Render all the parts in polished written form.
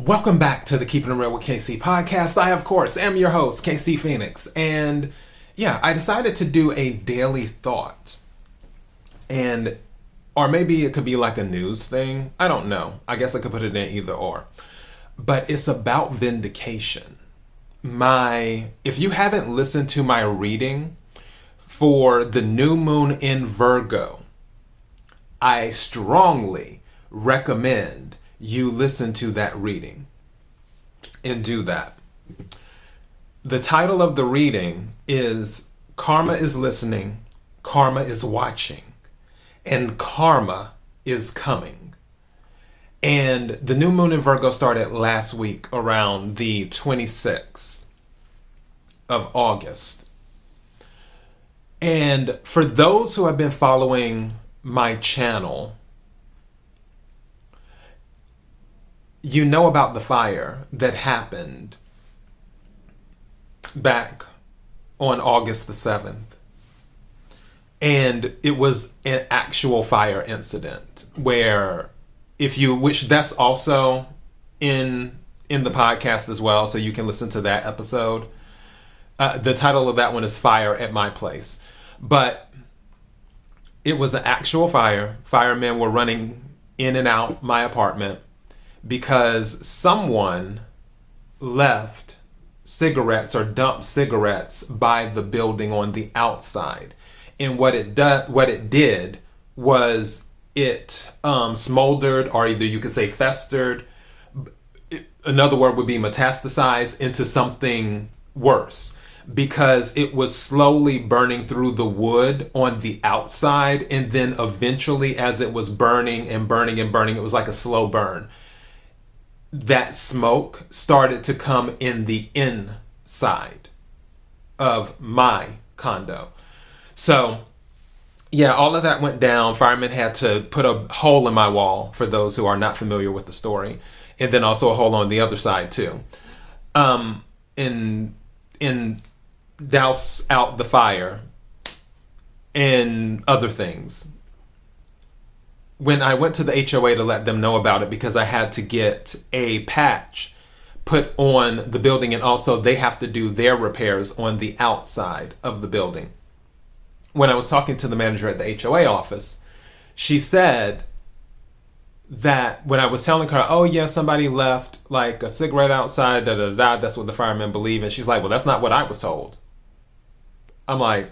Welcome back to the Keeping It Real with KC podcast. I, of course, am your host, KC Phoenix. And yeah, I decided to do a daily thought. Or maybe it could be like a news thing. I don't know. I guess I could put it in either or. But it's about vindication. If you haven't listened to my reading for the new moon in Virgo, I strongly recommend you listen to that reading and do that. The title of the reading is Karma is Listening, Karma is Watching, and Karma is Coming. And the new moon in Virgo started last week around the 26th of August. And for those who have been following my channel, you know about the fire that happened back on August the 7th. And it was an actual fire incident where which that's also in the podcast as well, so you can listen to that episode. The title of that one is Fire at My Place. But it was an actual fire. Firemen were running in and out my apartment because someone left cigarettes or dumped cigarettes by the building on the outside. And what it did was it smoldered, or either you could say festered. Another word would be metastasized into something worse, because it was slowly burning through the wood on the outside, and then eventually, as it was burning and burning and burning, it was like a slow burn. That smoke started to come in the inside of my condo. So, yeah, all of that went down. Firemen had to put a hole in my wall, for those who are not familiar with the story, and then also a hole on the other side too. And douse out the fire and other things. When I went to the HOA to let them know about it, because I had to get a patch put on the building, and also they have to do their repairs on the outside of the building. When I was talking to the manager at the HOA office, she said that when I was telling her, oh yeah, somebody left like a cigarette outside, that's what the firemen believe. And she's like, well, that's not what I was told. I'm like,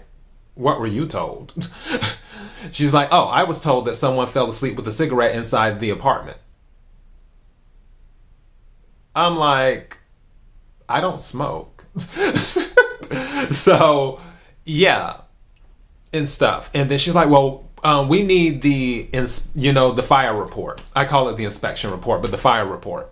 what were you told? She's like, oh, I was told that someone fell asleep with a cigarette inside the apartment. I'm like, I don't smoke. So, yeah, and stuff. And then she's like, well, we need the fire report. I call it the inspection report, but the fire report.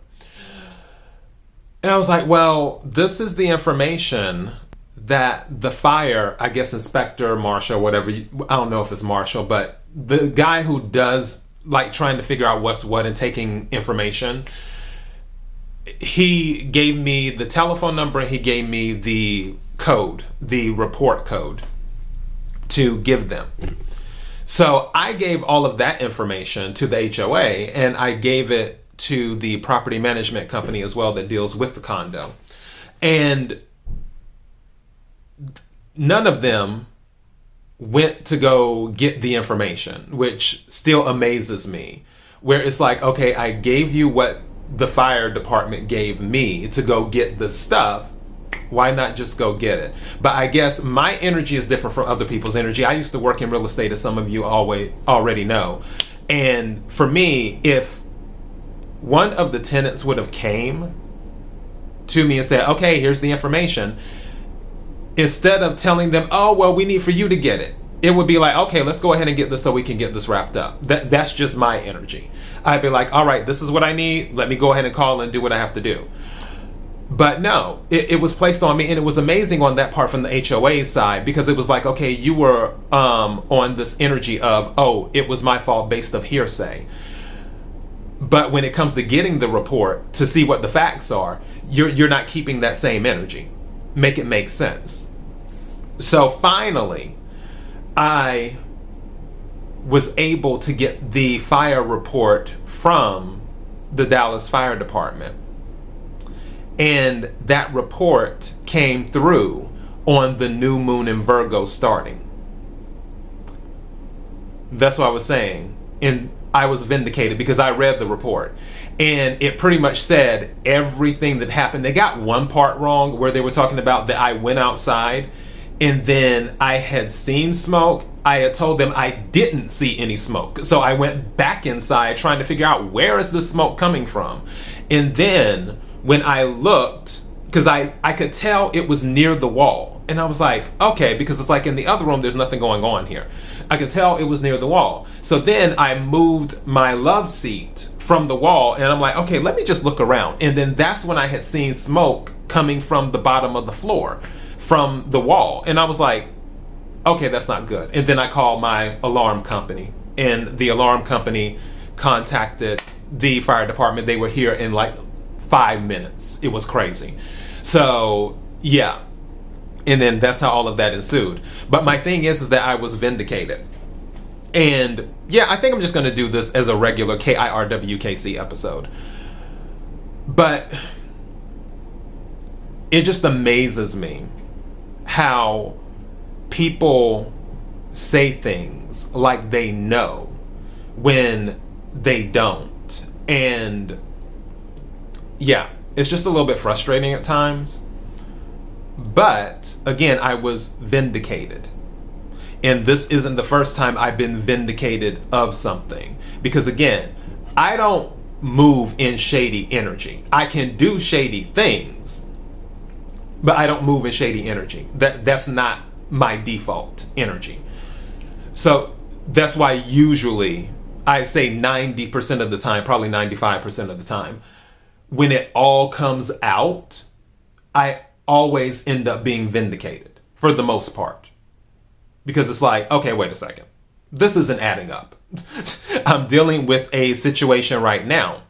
And I was like, well, this is the information that the fire, I guess, inspector, marshal, whatever, I don't know if it's marshal, but the guy who does like trying to figure out what's what and taking information, he gave me the telephone number, he gave me the code, the report code to give them. So I gave all of that information to the HOA, and I gave it to the property management company as well that deals with the condo. And none of them went to go get the information, which still amazes me. Where it's like, okay, I gave you what the fire department gave me to go get the stuff. Why not just go get it? But I guess my energy is different from other people's energy. I used to work in real estate, as some of you already know. And for me, if one of the tenants would have came to me and said, okay, here's the information, instead of telling them, oh, well, we need for you to get it, it would be like, okay, let's go ahead and get this so we can get this wrapped up. That's just my energy. I'd be like, all right, this is what I need. Let me go ahead and call and do what I have to do. But no, it was placed on me, and it was amazing on that part from the HOA side, because it was like, okay, you were on this energy of, oh, it was my fault based of hearsay. But when it comes to getting the report to see what the facts are, you're not keeping that same energy. Make it make sense. So finally, I was able to get the fire report from the Dallas Fire Department. And that report came through on the new moon in Virgo starting. That's what I was saying. And I was vindicated because I read the report. And it pretty much said everything that happened. They got one part wrong where they were talking about that I went outside and then I had seen smoke. I had told them I didn't see any smoke. So I went back inside trying to figure out where is the smoke coming from. And then when I looked, because I could tell it was near the wall. And I was like, okay, because it's like in the other room, there's nothing going on here. I could tell it was near the wall. So then I moved my love seat from the wall and I'm like, okay, let me just look around. And then that's when I had seen smoke coming from the bottom of the floor, from the wall. And I was like, okay, that's not good. And then I called my alarm company, and the alarm company contacted the fire department. They were here in like 5 minutes. It was crazy. So yeah. And then that's how all of that ensued. But my thing is that I was vindicated. And yeah, I think I'm just going to do this as a regular KIRWKC episode. But it just amazes me how people say things like they know when they don't. And yeah, it's just a little bit frustrating at times. But again, I was vindicated. And this isn't the first time I've been vindicated of something. Because again, I don't move in shady energy. I can do shady things, but I don't move in shady energy. That's not my default energy. So that's why usually I say 90% of the time, probably 95% of the time, when it all comes out, I always end up being vindicated for the most part. Because it's like, okay, wait a second. This isn't adding up. I'm dealing with a situation right now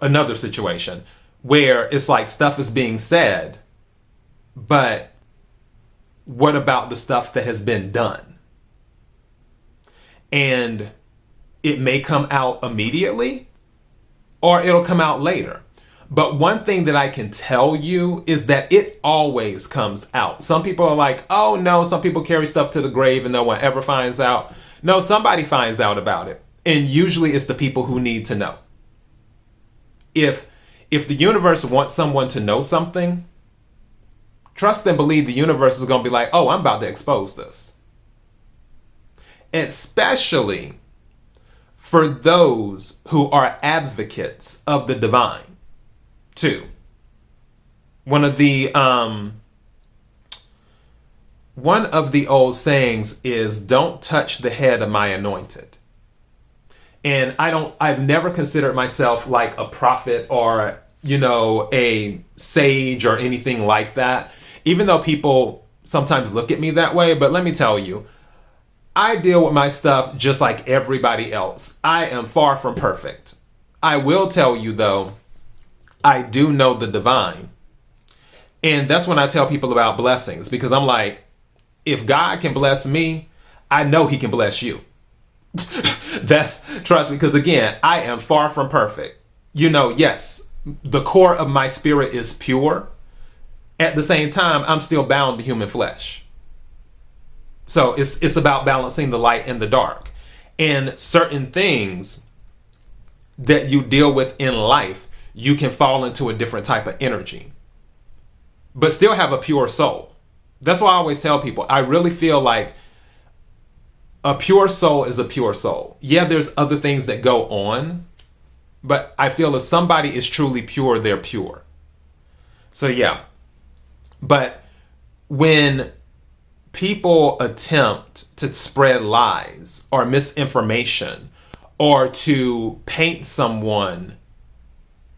another situation where it's like stuff is being said, but what about the stuff that has been done? And it may come out immediately or it'll come out later. But one thing that I can tell you is that it always comes out. Some people are like, oh no, some people carry stuff to the grave and no one ever finds out. No, somebody finds out about it. And usually it's the people who need to know. If the universe wants someone to know something, trust and believe the universe is going to be like, oh, I'm about to expose this. Especially for those who are advocates of the divine. Too. One of the old sayings is, don't touch the head of my anointed. And I've never considered myself like a prophet or, a sage or anything like that, even though people sometimes look at me that way. But let me tell you, I deal with my stuff just like everybody else. I am far from perfect. I will tell you though, I do know the divine. And that's when I tell people about blessings, because I'm like, if God can bless me, I know he can bless you. Trust me, because again, I am far from perfect. Yes, the core of my spirit is pure. At the same time, I'm still bound to human flesh. So it's about balancing the light and the dark. And certain things that you deal with in life, you can fall into a different type of energy, but still have a pure soul. That's why I always tell people, I really feel like a pure soul is a pure soul. Yeah, there's other things that go on, but I feel if somebody is truly pure, they're pure. So yeah, but when people attempt to spread lies or misinformation or to paint someone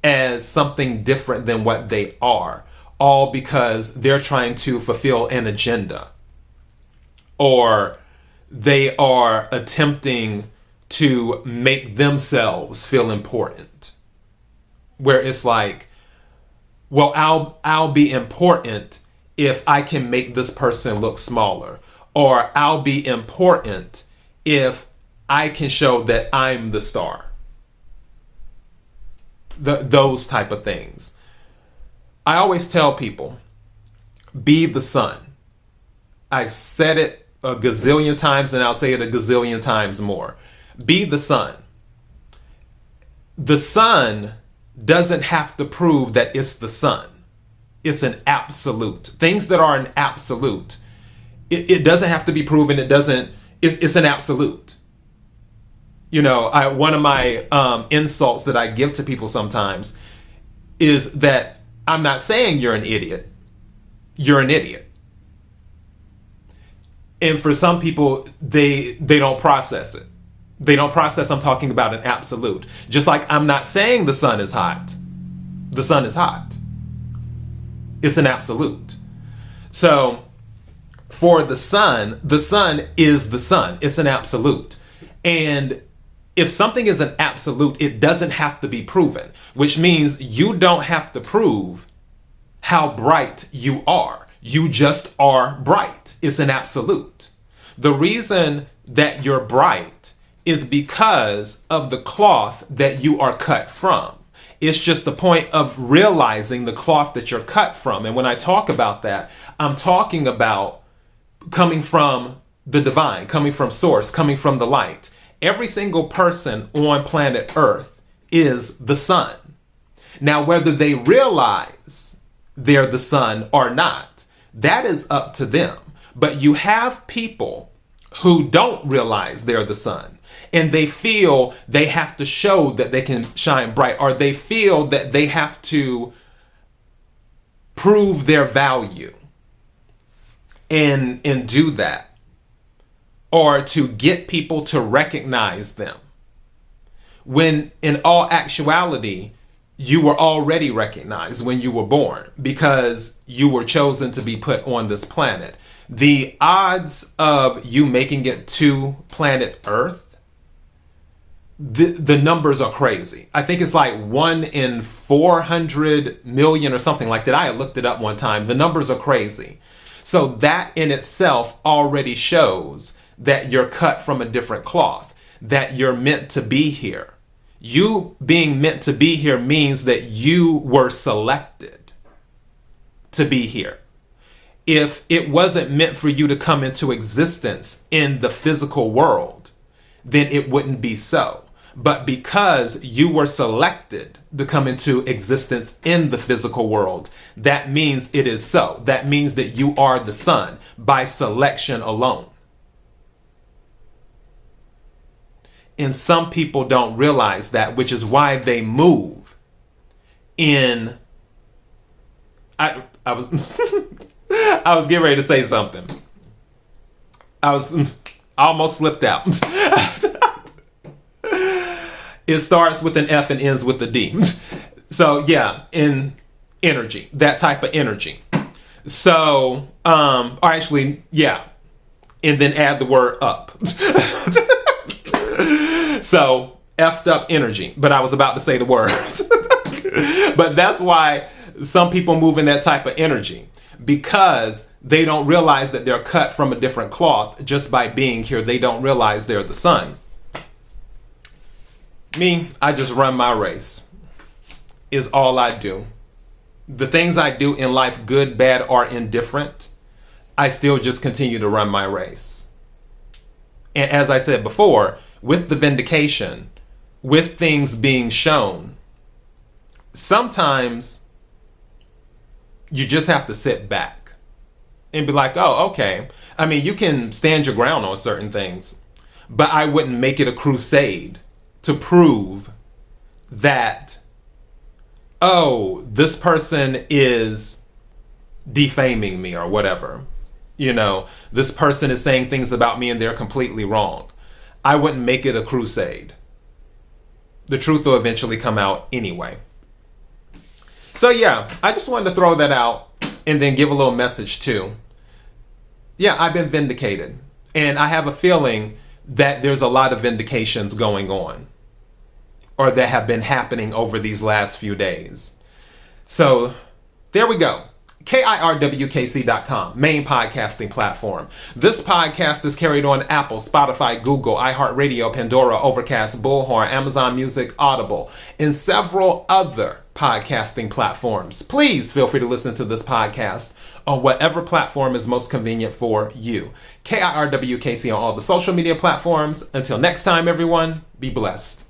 as something different than what they are, all because they're trying to fulfill an agenda, or they are attempting to make themselves feel important, where it's like, well, I'll be important if I can make this person look smaller, or I'll be important if I can show that I'm the star. those type of things. I always tell people, be the sun. I said it a gazillion times and I'll say it a gazillion times more. Be the sun. The sun doesn't have to prove that it's the sun. It's an absolute. Things that are an absolute, it doesn't have to be proven. It's an absolute. One of my insults that I give to people sometimes is that I'm not saying you're an idiot. You're an idiot. And for some people, they don't process it. They don't process I'm talking about an absolute. Just like I'm not saying the sun is hot. The sun is hot. It's an absolute. So for the sun is the sun. It's an absolute. And if something is an absolute, it doesn't have to be proven, which means you don't have to prove how bright you are. You just are bright. It's an absolute. The reason that you're bright is because of the cloth that you are cut from. It's just the point of realizing the cloth that you're cut from. And when I talk about that, I'm talking about coming from the divine, coming from source, coming from the light. Every single person on planet Earth is the sun. Now, whether they realize they're the sun or not, that is up to them. But you have people who don't realize they're the sun, and they feel they have to show that they can shine bright, or they feel that they have to prove their value and do that, or to get people to recognize them. When in all actuality, you were already recognized when you were born because you were chosen to be put on this planet. The odds of you making it to planet Earth, the numbers are crazy. I think it's like 1 in 400 million or something like that. I looked it up one time. The numbers are crazy. So that in itself already shows that you're cut from a different cloth, that you're meant to be here. You being meant to be here means that you were selected to be here. If it wasn't meant for you to come into existence in the physical world, then it wouldn't be so. But because you were selected to come into existence in the physical world, that means it is so. That means that you are the sun by selection alone. And some people don't realize that, which is why they move in. I was I was getting ready to say something. I almost slipped out. It starts with an F and ends with a D. So yeah, in energy, that type of energy. So, or actually, yeah, and then add the word up. So, effed up energy, but I was about to say the word. But that's why some people move in that type of energy, because they don't realize that they're cut from a different cloth just by being here. They don't realize they're the sun. Me, I just run my race, is all I do. The things I do in life, good, bad, or indifferent, I still just continue to run my race. And as I said before, with the vindication, with things being shown, sometimes you just have to sit back and be like, oh, okay. I mean, you can stand your ground on certain things, but I wouldn't make it a crusade to prove that, oh, this person is defaming me or whatever. This person is saying things about me and they're completely wrong. I wouldn't make it a crusade. The truth will eventually come out anyway. So yeah, I just wanted to throw that out and then give a little message too. Yeah, I've been vindicated. And I have a feeling that there's a lot of vindications going on, or that have been happening over these last few days. So there we go. KIRWKC.com, main podcasting platform. This podcast is carried on Apple, Spotify, Google, iHeartRadio, Pandora, Overcast, Bullhorn, Amazon Music, Audible, and several other podcasting platforms. Please feel free to listen to this podcast on whatever platform is most convenient for you. KIRWKC on all the social media platforms. Until next time, everyone, be blessed.